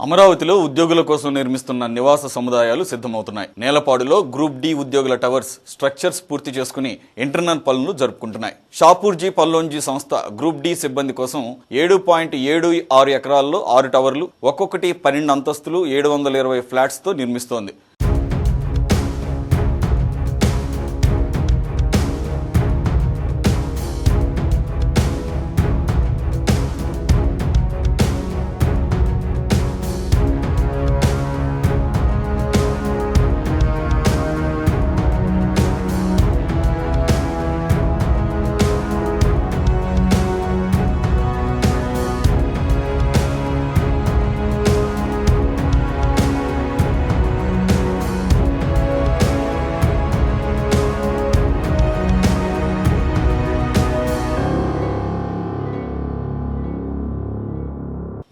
అమరావతిలో ఉద్యోగుల కోసం నిర్మిస్తున్న నివాస సముదాయాలు సిద్ధమవుతున్నాయి. నేలపాడులో గ్రూప్ డి ఉద్యోగుల టవర్స్ స్ట్రక్చర్స్ పూర్తి చేసుకుని ఇంటర్నల్ పనులు జరుపుకుంటున్నాయి. షాపూర్జీ పల్లోంజీ సంస్థ గ్రూప్ డి సిబ్బంది కోసం 7.76 ఎకరాల్లో 6 టవర్లు, ఒక్కొక్కటి 12 అంతస్తులు, 720 ఫ్లాట్స్ తో నిర్మిస్తోంది.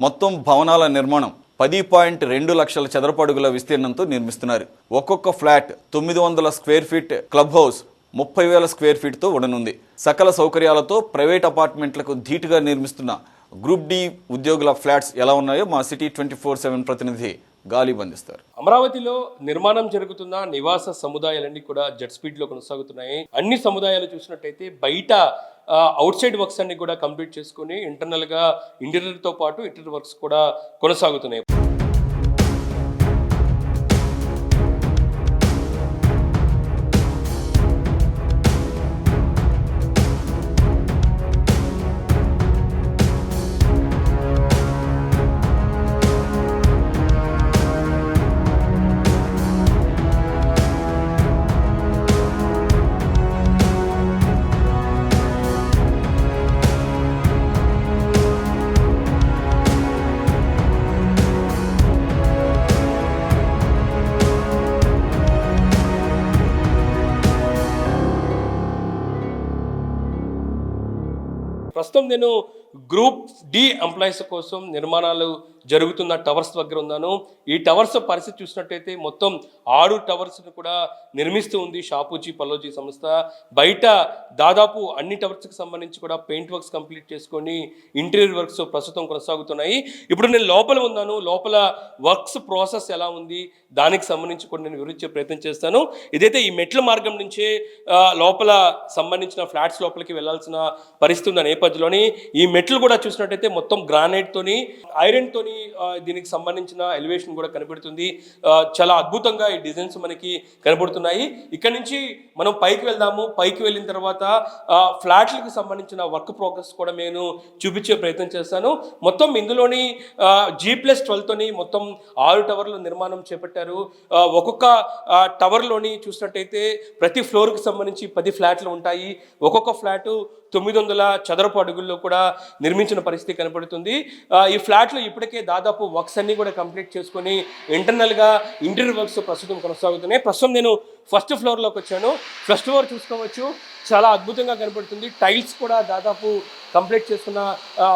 మొత్తం భవనాల నిర్మాణం 10.2 లక్షల చదరపు అడుగుల విస్తీర్ణంతో నిర్మిస్తున్నారు. ఒక్కొక్క flat 900 square feet, club house 30,000 square ఫీట్తో ఉండనుంది. సకల సౌకర్యాలతో ప్రైవేట్ అపార్ట్మెంట్లకు ధీటుగా నిర్మిస్తున్న గ్రూప్ డి ఉద్యోగుల ఫ్లాట్స్ ఎలా ఉన్నాయో మా సిటీ 24/7 ప్రతినిధి గాలి బంధిస్తారు. అమరావతిలో నిర్మాణం జరుగుతున్న నివాస సముదాయాలన్నీ కూడా జెట్ స్పీడ్ లో కొనసాగుతున్నాయి. అన్ని సముదాయాలు చూసినట్టయితే బయట అవుట్ సైడ్ వర్క్స్ అన్ని కూడా కంప్లీట్ చేసుకుని ఇంటర్నల్ గా ఇంటీరియర్ తో పాటు ఇంటీరియర్ వర్క్స్ కూడా కొనసాగుతున్నాయి. ప్రస్తుతం నేను గ్రూప్ డి ఎంప్లాయీస్ కోసం నిర్మాణాలు జరుగుతున్న టవర్స్ దగ్గర ఉన్నాను. ఈ టవర్స్ పరిస్థితి చూసినట్టయితే మొత్తం 6 టవర్స్ను కూడా నిర్మిస్తూ ఉంది షాపూజీ పల్లోజీ సంస్థ. బయట దాదాపు అన్ని టవర్స్కి సంబంధించి కూడా పెయింట్ వర్క్స్ కంప్లీట్ చేసుకొని ఇంటీరియర్ వర్క్స్ ప్రస్తుతం కొనసాగుతున్నాయి. ఇప్పుడు నేను లోపల ఉన్నాను. లోపల వర్క్స్ ప్రాసెస్ ఎలా ఉంది దానికి సంబంధించి కూడా నేను వివరించే ప్రయత్నం చేస్తాను. ఇదైతే ఈ మెట్ల మార్గం నుంచే లోపల సంబంధించిన ఫ్లాట్స్ లోపలికి వెళ్లాల్సిన పరిస్థితి ఉన్న నేపథ్యంలోని ఈ మెట్లు కూడా చూసినట్టయితే మొత్తం గ్రానైట్ తోని, ఐరన్ తోని దీనికి సంబంధించిన ఎలివేషన్ కూడా కనబడుతుంది. చాలా అద్భుతంగా ఈ డిజైన్స్ మనకి కనబడుతున్నాయి. ఇక్కడ నుంచి మనం పైకి వెళ్దాము. పైకి వెళ్ళిన తర్వాత ఫ్లాట్లకు సంబంధించిన వర్క్ ప్రోగ్రెస్ కూడా నేను చూపించే ప్రయత్నం చేస్తాను. మొత్తం ఇందులోని G+12 తోని మొత్తం 6 టవర్ల నిర్మాణం చేపట్టారు. ఒక్కొక్క టవర్లోని చూసినట్టయితే ప్రతి ఫ్లోర్కి సంబంధించి 10 ఫ్లాట్లు ఉంటాయి. ఒక్కొక్క ఫ్లాటు 900 చదరపు అడుగుల్లో కూడా నిర్మించిన పరిస్థితి కనపడుతుంది. ఈ ఫ్లాట్లు ఇప్పటికే దాదాపు వర్క్స్ అన్ని కూడా కంప్లీట్ చేసుకొని ఇంటర్నల్గా ఇంటీరియర్ వర్క్స్ ప్రస్తుతం కొనసాగుతున్నాయి. ప్రస్తుతం నేను ఫస్ట్ ఫ్లోర్లోకి వచ్చాను. ఫస్ట్ ఫ్లోర్ చూసుకోవచ్చు, చాలా అద్భుతంగా కనపడుతుంది. టైల్స్ కూడా దాదాపు కంప్లీట్ చేసుకున్న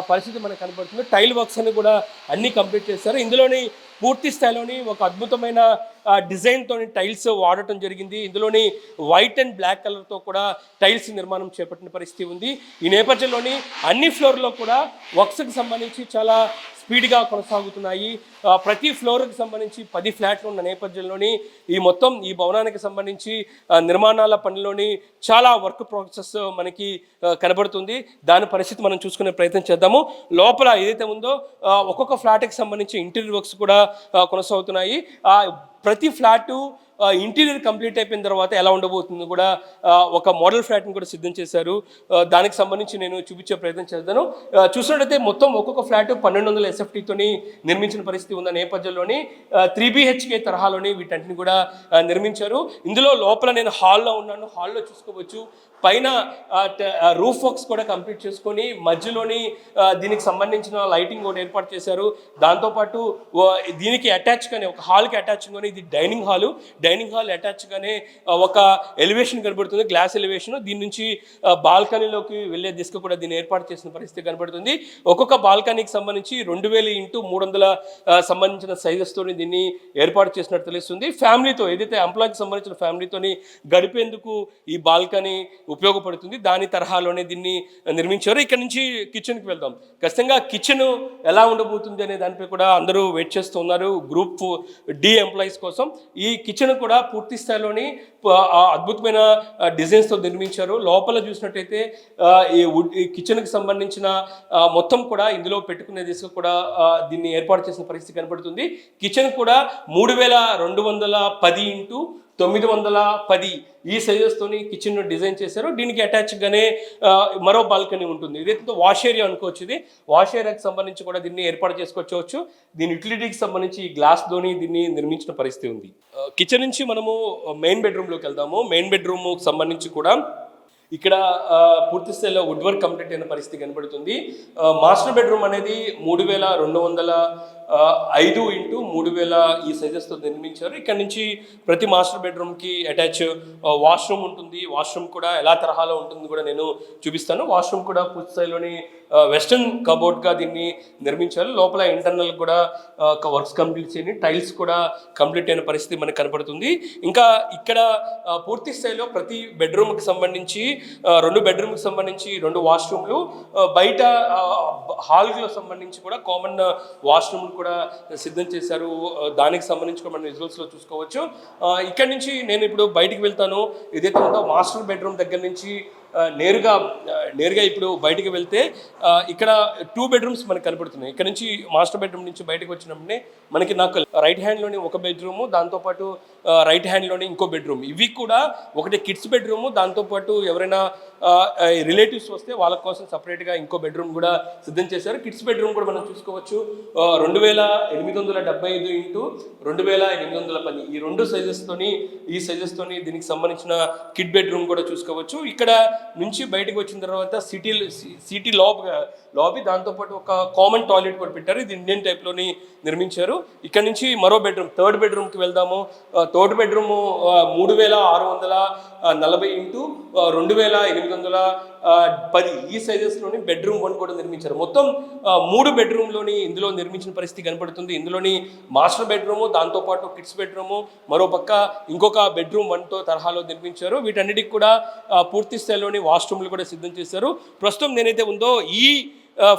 పరిస్థితి మనకు కనపడుతుంది. టైల్ వర్క్స్ అన్ని కూడా అన్నీ కంప్లీట్ చేస్తారు. ఇందులోని పూర్తి స్థాయిలోని ఒక అద్భుతమైన డిజైన్తో టైల్స్ వాడటం జరిగింది. ఇందులోని వైట్ అండ్ బ్లాక్ కలర్తో కూడా టైల్స్ నిర్మాణం చేపట్టిన పరిస్థితి ఉంది. ఈ నేపథ్యంలోని అన్ని ఫ్లోర్లో కూడా వర్క్స్కి సంబంధించి చాలా స్పీడ్గా కొనసాగుతున్నాయి. ప్రతి ఫ్లోర్కి సంబంధించి 10 ఫ్లాట్లు ఉన్న నేపథ్యంలోని ఈ భవనానికి సంబంధించి నిర్మాణాల పనిలోని చాలా వర్క్ ప్రాసెస్ మనకి కనబడుతుంది. దాని పరిస్థితి మనం చూసుకునే ప్రయత్నం చేద్దాము. లోపల ఏదైతే ఉందో ఒక్కొక్క ఫ్లాట్కి సంబంధించి ఇంటీరియర్ వర్క్స్ కూడా కొనసాగుతున్నాయి. ప్రతి ఫ్లాటు ఇంటీరియర్ కంప్లీట్ అయిపోయిన తర్వాత ఎలా ఉండబోతుందో కూడా ఒక మోడల్ ఫ్లాట్ని కూడా సిద్ధం చేశారు. దానికి సంబంధించి నేను చూపించే ప్రయత్నం చేస్తాను. చూసినట్టయితే మొత్తం ఒక్కొక్క ఫ్లాట్ 1200 SFTతోని నిర్మించిన పరిస్థితి ఉన్న నేపథ్యంలోని 3 BHK తరహాలోని వీటన్నిటిని కూడా నిర్మించారు. ఇందులో లోపల నేను హాల్లో ఉన్నాను. హాల్లో చూసుకోవచ్చు, పైన రూఫ్ వర్క్స్ కూడా కంప్లీట్ చేసుకొని మధ్యలోని దీనికి సంబంధించిన లైటింగ్ కూడా ఏర్పాటు చేశారు. దాంతోపాటు దీనికి అటాచ్గానే ఒక హాల్కి అటాచ్గానే ఇది డైనింగ్ హాల్ అటాచ్గానే ఒక ఎలివేషన్ కనబడుతుంది, గ్లాస్ ఎలివేషన్. దీని నుంచి బాల్కనీలోకి వెళ్ళే దిశగా కూడా దీన్ని ఏర్పాటు చేసిన పరిస్థితి కనబడుతుంది. ఒక్కొక్క బాల్కనీకి సంబంధించి 2000x300 సంబంధించిన సైజెస్తో దీన్ని ఏర్పాటు చేసినట్టు తెలుస్తుంది. ఫ్యామిలీతో ఏదైతే ఎంప్లాయ్కి సంబంధించిన ఫ్యామిలీతోని గడిపేందుకు ఈ బాల్కనీ ఉపయోగపడుతుంది. దాని తరహాలోనే దీన్ని నిర్మించారు. ఇక్కడ నుంచి కిచెన్కి వెళ్దాం. ఖచ్చితంగా కిచెన్ ఎలా ఉండబోతుంది అనే దానిపై కూడా అందరూ వెయిట్ చేస్తూ ఉన్నారు గ్రూప్ డి ఎంప్లాయీస్ కోసం. ఈ కిచెన్ కూడా పూర్తి స్థాయిలోని అద్భుతమైన డిజైన్స్తో నిర్మించారు. లోపల చూసినట్టయితే ఈ కిచెన్కి సంబంధించిన మొత్తం కూడా ఇందులో పెట్టుకునే దిశగా కూడా దీన్ని ఏర్పాటు చేసిన పరిస్థితి కనబడుతుంది. కిచెన్ కూడా 3210x910 ఈ సైజెస్తోని కిచెన్ డిజైన్ చేశారు. దీనికి అటాచ్గానే మరో బాల్కనీ ఉంటుంది. ఇదైతే వాష్ ఏరియా అనుకోవచ్చు. ఇది వాష్ ఏరియాకి సంబంధించి కూడా దీన్ని ఏర్పాటు చేసుకోవచ్చు. దీని యూటిలిటీకి సంబంధించి ఈ గ్లాస్తోని దీన్ని నిర్మించిన పరిస్థితి ఉంది. కిచెన్ నుంచి మనము మెయిన్ బెడ్రూమ్లోకి వెళ్దాము. మెయిన్ బెడ్రూమ్కి సంబంధించి కూడా ఇక్కడ పూర్తి స్థాయిలో వుడ్ వర్క్ కంప్లీట్ అయిన పరిస్థితి కనబడుతుంది. మాస్టర్ బెడ్రూమ్ అనేది 3205x3000 ఈ సైజెస్తో నిర్మించారు. ఇక్కడ నుంచి ప్రతి మాస్టర్ బెడ్రూమ్కి అటాచ్ వాష్రూమ్ ఉంటుంది. వాష్రూమ్ కూడా ఎలా తరహాలో ఉంటుంది కూడా నేను చూపిస్తాను. వాష్రూమ్ కూడా పూర్తి స్థాయిలోని వెస్టర్న్ కబోర్డ్గా దీన్ని నిర్మించారు. లోపల ఇంటర్నల్ కూడా వర్క్స్ కంప్లీట్ చేయని టైల్స్ కూడా కంప్లీట్ అయిన పరిస్థితి మనకు కనపడుతుంది. ఇంకా ఇక్కడ పూర్తి స్థాయిలో ప్రతి బెడ్రూమ్కి సంబంధించి 2 బెడ్రూమ్కి సంబంధించి 2 వాష్రూమ్లు, బయట హాల్కి సంబంధించి కూడా కామన్ వాష్రూమ్ కూడా సిద్ధం చేశారు. దానికి సంబంధించి కూడా మనం విజువల్స్లో చూసుకోవచ్చు. ఇక్కడ నుంచి నేను ఇప్పుడు బయటికి వెళ్తాను. ఇదైతే ఉందో మాస్టర్ బెడ్రూమ్ దగ్గర నుంచి నేరుగా ఇప్పుడు బయటికి వెళ్తే ఇక్కడ 2 బెడ్రూమ్స్ మనకు కనపడుతున్నాయి. ఇక్కడ నుంచి మాస్టర్ బెడ్రూమ్ నుంచి బయటకు వచ్చినప్పుడే నాకు రైట్ హ్యాండ్లోని ఒక బెడ్రూము, దాంతోపాటు రైట్ హ్యాండ్లోని ఇంకో బెడ్రూమ్. ఇవి కూడా ఒకటి కిడ్స్ బెడ్రూము, దాంతోపాటు ఎవరైనా రిలేటివ్స్ వస్తే వాళ్ళ కోసం సపరేట్గా ఇంకో బెడ్రూమ్ కూడా సిద్ధం చేశారు. కిడ్స్ బెడ్రూమ్ కూడా మనం చూసుకోవచ్చు. 2875x2810 ఈ 2 సైజెస్తోని దీనికి సంబంధించిన కిడ్ బెడ్రూమ్ కూడా చూసుకోవచ్చు. ఇక్కడ నుంచి బయటకు వచ్చిన తర్వాత సిటీ లాబీ, దాంతోపాటు ఒక కామన్ టాయిలెట్ కూడా పెట్టారు. ఇది ఇండియన్ టైప్లోని నిర్మించారు. ఇక్కడ నుంచి మరో బెడ్రూమ్, థర్డ్ బెడ్రూమ్కి వెళ్దాము. థర్డ్ బెడ్రూమ్ 3640x2810 ఈ సైజెస్లోని బెడ్రూమ్ 1 కూడా నిర్మించారు. మొత్తం 3 బెడ్రూమ్లోని ఇందులో నిర్మించిన పరిస్థితి కనపడుతుంది. ఇందులోని మాస్టర్ బెడ్రూము, దాంతోపాటు కిడ్స్ బెడ్రూము, మరో పక్క ఇంకొక బెడ్రూమ్ 1తో తరహాలో నిర్మించారు. వీటన్నిటికి కూడా పూర్తి స్థాయిలోని వాష్రూమ్లు కూడా సిద్ధం చేశారు. ప్రస్తుతం నేనైతే ఉందో ఈ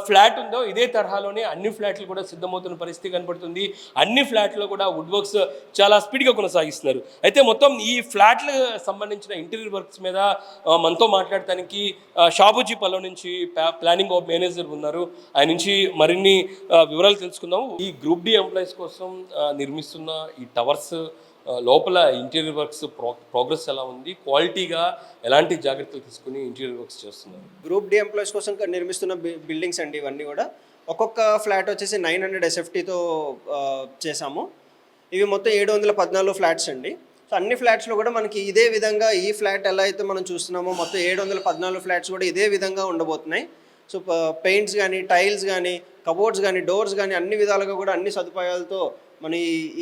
ఫ్లాట్ ఉందో ఇదే తరహాలోనే అన్ని ఫ్లాట్లు కూడా సిద్ధమవుతున్న పరిస్థితి కనపడుతుంది. అన్ని ఫ్లాట్లో కూడా వుడ్ వర్క్స్ చాలా స్పీడ్గా కొనసాగిస్తున్నారు. అయితే మొత్తం ఈ ఫ్లాట్లకు సంబంధించిన ఇంటీరియర్ వర్క్స్ మీద మనతో మాట్లాడటానికి షాబుజీ పల్లె నుంచి ప్లానింగ్ మేనేజర్ ఉన్నారు. ఆయన నుంచి మరిన్ని వివరాలు తెలుసుకుందాం. ఈ గ్రూప్ డి ఎంప్లాయీస్ కోసం నిర్మిస్తున్న ఈ టవర్స్ లోపల ఇంటీరియర్ వర్క్స్ ప్రోగ్రెస్ ఎలా ఉంది, క్వాలిటీగా ఎలాంటి జాగ్రత్తలు తీసుకుని ఇంటీరియర్ వర్క్స్ చేస్తున్నారు? గ్రూప్ డి ఎంప్లాయీస్ కోసం నిర్మిస్తున్న బిల్డింగ్స్ అండి ఇవన్నీ కూడా. ఒక్కొక్క ఫ్లాట్ వచ్చేసి 900 SFTతో చేసాము. ఇవి మొత్తం 714 ఫ్లాట్స్ అండి. సో అన్ని ఫ్లాట్స్లో కూడా మనకి ఇదే విధంగా ఈ ఫ్లాట్ ఎలా అయితే మనం చూస్తున్నామో మొత్తం 714 ఫ్లాట్స్ కూడా ఇదే విధంగా ఉండబోతున్నాయి. సో పెయింట్స్ కానీ, టైల్స్ కానీ, కబోర్డ్స్ కానీ, డోర్స్ కానీ అన్ని విధాలుగా కూడా అన్ని సదుపాయాలతో మన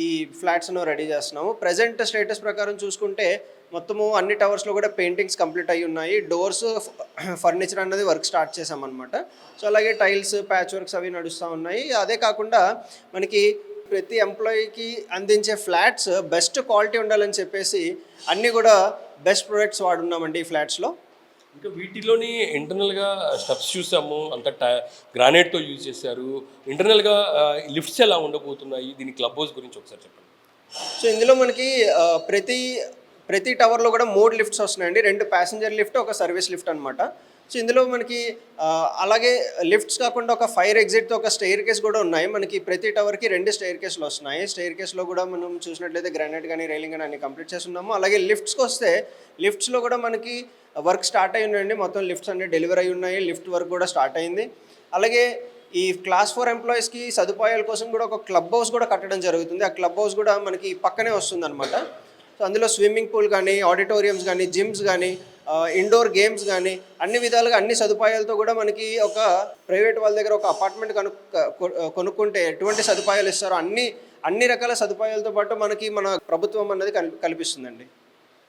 ఈ ఫ్లాట్స్ను రెడీ చేస్తున్నాము. ప్రజెంట్ స్టేటస్ ప్రకారం చూసుకుంటే మొత్తము అన్ని టవర్స్లో కూడా పెయింటింగ్స్ కంప్లీట్ అయ్యి ఉన్నాయి. డోర్స్, ఫర్నిచర్ అన్నది వర్క్ స్టార్ట్ చేసామన్నమాట. సో అలాగే టైల్స్, ప్యాచ్ వర్క్స్ అవి నడుస్తూ ఉన్నాయి. అదే కాకుండా మనకి ప్రతి ఎంప్లాయీకి అందించే ఫ్లాట్స్ బెస్ట్ క్వాలిటీ ఉండాలని చెప్పేసి అన్నీ కూడా బెస్ట్ ప్రొడక్ట్స్ వాడున్నామండి ఈ ఫ్లాట్స్లో. ఇంకా వీటిలోని ఇంటర్నల్గా స్టెప్స్ చూసాము, అంత గ్రానైట్తో యూజ్ చేశారు. ఇంటర్నల్గా లిఫ్ట్స్ ఎలా ఉండబోతున్నాయి, దీని క్లబ్ హౌస్ గురించి ఒకసారి చెప్పండి. సో ఇందులో మనకి ప్రతి టవర్లో కూడా 3 లిఫ్ట్స్ వస్తున్నాయండి. 2 ప్యాసింజర్ లిఫ్ట్, ఒక సర్వీస్ లిఫ్ట్ అనమాట. సో ఇందులో మనకి అలాగే లిఫ్ట్స్ కాకుండా ఒక ఫైర్ ఎగ్జిట్తో ఒక స్టెయిర్ కేస్ కూడా ఉన్నాయి. మనకి ప్రతి టవర్కి 2 స్టెయిర్ కేసులు వస్తున్నాయి. స్టెయిర్ కేసులో కూడా మనం చూసినట్లయితే గ్రానైట్ కానీ, రైలింగ్ కానీ అన్ని కంప్లీట్ చేస్తున్నాము. అలాగే లిఫ్ట్స్కి వస్తే లిఫ్ట్స్లో కూడా మనకి వర్క్ స్టార్ట్ అయి ఉన్నాయండి. మొత్తం లిఫ్ట్స్ అన్ని డెలివరీ అయి ఉన్నాయి. లిఫ్ట్ వర్క్ కూడా స్టార్ట్ అయింది. అలాగే ఈ క్లాస్ 4 ఎంప్లాయీస్కి సదుపాయాల కోసం కూడా ఒక క్లబ్ హౌస్ కూడా కట్టడం జరుగుతుంది. ఆ క్లబ్ హౌస్ కూడా మనకి పక్కనే వస్తుంది అనమాట. సో అందులో స్విమ్మింగ్ పూల్ కానీ, ఆడిటోరియంస్ కానీ, జిమ్స్ కానీ, ఇండోర్ గేమ్స్ కానీ అన్ని విధాలుగా అన్ని సదుపాయాలతో కూడా మనకి ఒక ప్రైవేట్ వాళ్ళ దగ్గర ఒక అపార్ట్మెంట్ కొనుక్కుంటే ఎటువంటి సదుపాయాలు ఇస్తారో అన్ని రకాల సదుపాయాలతో పాటు మనకి మన ప్రభుత్వం అన్నది కల్పిస్తుందండి.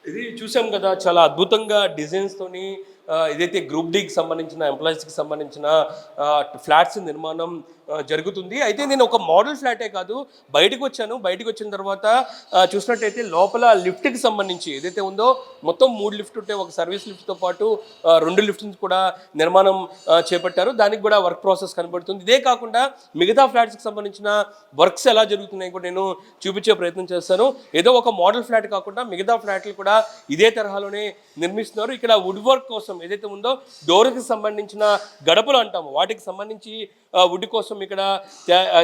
ఇది చూసాం కదా, చాలా అద్భుతంగా డిజైన్స్తోని ఏదైతే గ్రూప్ డీకి సంబంధించిన ఎంప్లాయీస్కి సంబంధించిన ఫ్లాట్స్ నిర్మాణం జరుగుతుంది. అయితే నేను ఒక మోడల్ ఫ్లాటే కాదు, బయటకు వచ్చిన తర్వాత చూసినట్టయితే లోపల లిఫ్ట్కి సంబంధించి ఏదైతే ఉందో మొత్తం 3 లిఫ్ట్ ఉంటే ఒక సర్వీస్ లిఫ్ట్తో పాటు 2 లిఫ్ట్స్ కూడా నిర్మాణం చేపట్టారు. దానికి కూడా వర్క్ ప్రాసెస్ కనబడుతుంది. ఇదే కాకుండా మిగతా ఫ్లాట్స్కి సంబంధించిన వర్క్స్ ఎలా జరుగుతున్నాయి కూడా నేను చూపించే ప్రయత్నం చేస్తాను. ఏదో ఒక మోడల్ ఫ్లాట్ కాకుండా మిగతా ఫ్లాట్లు కూడా ఇదే తరహాలోనే నిర్మిస్తున్నారు. ఇక్కడ వుడ్ వర్క్ కోసం ఏదైతే ఉందో డోర్కి సంబంధించిన గడపలు అంటాము, వాటికి సంబంధించి వుడ్ కోసం ఇక్కడ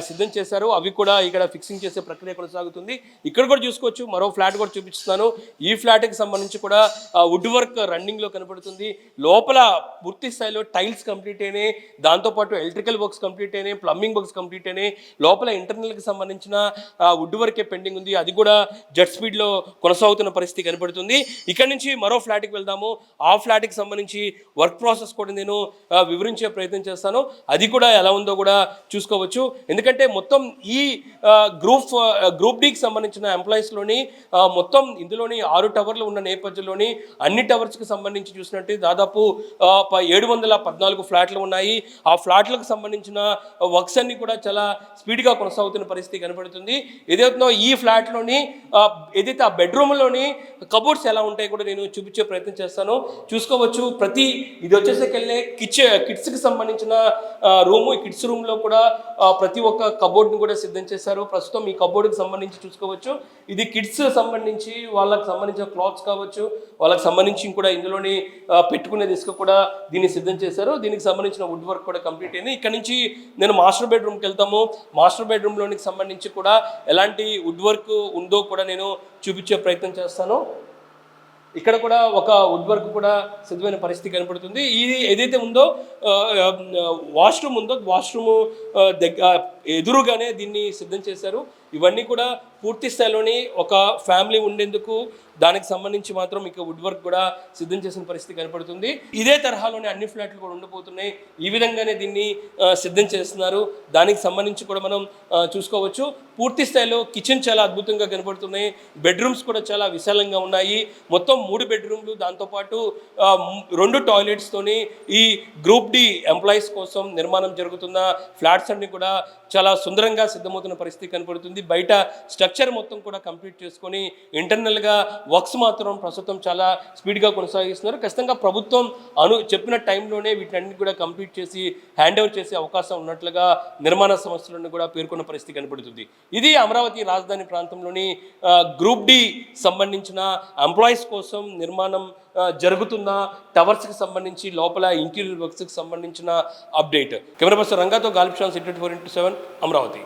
సిద్ధం చేశారు. అవి కూడా ఇక్కడ ఫిక్సింగ్ చేసే ప్రక్రియ కొనసాగుతుంది. ఇక్కడ కూడా చూసుకోవచ్చు, మరో ఫ్లాట్ కూడా చూపిస్తున్నాను. ఈ ఫ్లాట్కి సంబంధించి కూడా వుడ్ వర్క్ రన్నింగ్లో కనబడుతుంది. లోపల పూర్తి స్థాయిలో టైల్స్ కంప్లీట్ అయినాయి, దాంతోపాటు ఎలక్ట్రికల్ వర్క్స్ కంప్లీట్ అయినాయి, ప్లంబింగ్ వర్క్స్ కంప్లీట్ అయినాయి. లోపల ఇంటర్నల్కి సంబంధించిన వుడ్ వర్కే పెండింగ్ ఉంది, అది కూడా జెట్ స్పీడ్లో కొనసాగుతున్న పరిస్థితి కనబడుతుంది. ఇక్కడ నుంచి మరో ఫ్లాట్కి వెళ్దాము. ఆ ఫ్లాట్కి సంబంధించి వర్క్ ప్రాసెస్ కూడా నేను వివరించే ప్రయత్నం చేస్తాను. అది కూడా ఎలా ఉందో కూడా చూసుకోవచ్చు. ఎందుకంటే మొత్తం ఈ గ్రూప్ డీకి సంబంధించిన ఎంప్లాయీస్లోని మొత్తం ఇందులోని 6 టవర్లు ఉన్న నేపథ్యంలోని అన్ని టవర్స్కి సంబంధించి చూసినట్టు దాదాపు 714 ఫ్లాట్లు ఉన్నాయి. ఆ ఫ్లాట్లకు సంబంధించిన వర్క్స్ అన్ని కూడా చాలా స్పీడ్గా కొనసాగుతున్న పరిస్థితి కనబడుతుంది. ఏదైతుందో ఈ ఫ్లాట్లోని ఏదైతే ఆ బెడ్రూమ్లోని కబోర్డ్స్ ఎలా ఉంటాయి కూడా నేను చూపించే ప్రయత్నం చేస్తాను. చూసుకోవచ్చు, ఇది వచ్చేసరికెళ్ళే కిడ్స్కి సంబంధించిన రూము. ఈ కిడ్స్ రూమ్లో కూడా ప్రతి ఒక్క కబోర్డ్ని కూడా సిద్ధం చేశారు. ప్రస్తుతం ఈ కబోర్డ్కి సంబంధించి చూసుకోవచ్చు, ఇది కిడ్స్ సంబంధించి వాళ్ళకి సంబంధించిన క్లాత్స్ కావచ్చు, వాళ్ళకి సంబంధించి కూడా ఇందులోని పెట్టుకునేది ఇసుక కూడా దీన్ని సిద్ధం చేశారు. దీనికి సంబంధించిన వుడ్ వర్క్ కూడా కంప్లీట్ అయింది. ఇక్కడ నుంచి నేను మాస్టర్ బెడ్రూమ్కి వెళ్తాము. మాస్టర్ బెడ్రూమ్లోనికి సంబంధించి కూడా ఎలాంటి వుడ్ వర్క్ ఉందో కూడా నేను చూపించే ప్రయత్నం చేస్తాను. ఇక్కడ కూడా ఒక వుడ్ వర్క్ కూడా సిద్ధమైన పరిస్థితి కనపడుతుంది. ఇది ఏదైతే ఉందో వాష్రూమ్ ఉందో వాష్రూమ్ ఎదురుగానే దీన్ని సిద్ధం చేశారు. ఇవన్నీ కూడా పూర్తి స్థాయిలోని ఒక ఫ్యామిలీ ఉండేందుకు దానికి సంబంధించి మాత్రం ఇక వుడ్ వర్క్ కూడా సిద్ధం చేసిన పరిస్థితి కనపడుతుంది. ఇదే తరహాలోనే అన్ని ఫ్లాట్లు కూడా ఉండబోతున్నాయి. ఈ విధంగానే దీన్ని సిద్ధం చేస్తున్నారు. దానికి సంబంధించి కూడా మనం చూసుకోవచ్చు. పూర్తి స్థాయిలో కిచెన్ చాలా అద్భుతంగా కనపడుతున్నాయి. బెడ్రూమ్స్ కూడా చాలా విశాలంగా ఉన్నాయి. మొత్తం 3 బెడ్రూమ్లు, దాంతోపాటు 2 టాయిలెట్స్తోని ఈ గ్రూప్ డి ఎంప్లాయీస్ కోసం నిర్మాణం జరుగుతున్న ఫ్లాట్స్ అన్ని కూడా చాలా సుందరంగా సిద్ధమవుతున్న పరిస్థితి కనపడుతుంది. బయట స్ట్రక్చర్ మొత్తం కూడా కంప్లీట్ చేసుకొని ఇంటర్నల్గా వర్క్స్ మాత్రం ప్రస్తుతం చాలా స్పీడ్గా కొనసాగిస్తున్నారు. ఖచ్చితంగా ప్రభుత్వం చెప్పిన టైంలోనే వీటిని కూడా కంప్లీట్ చేసి హ్యాండ్ ఓవర్ చేసే అవకాశం ఉన్నట్లుగా నిర్మాణ సంస్థలను కూడా పేర్కొన్న పరిస్థితి కనపడుతుంది. ఇది అమరావతి రాజధాని ప్రాంతంలోని గ్రూప్ డి సంబంధించిన ఎంప్లాయీస్ కోసం నిర్మాణం జరుగుతున్న టవర్స్కి సంబంధించి లోపల ఇంటీరియర్ వర్క్స్కి సంబంధించిన అప్డేట్. కెమెరా పర్సన్ రంగాతో గాలిబ్ షాన్, 7 అమరావతి.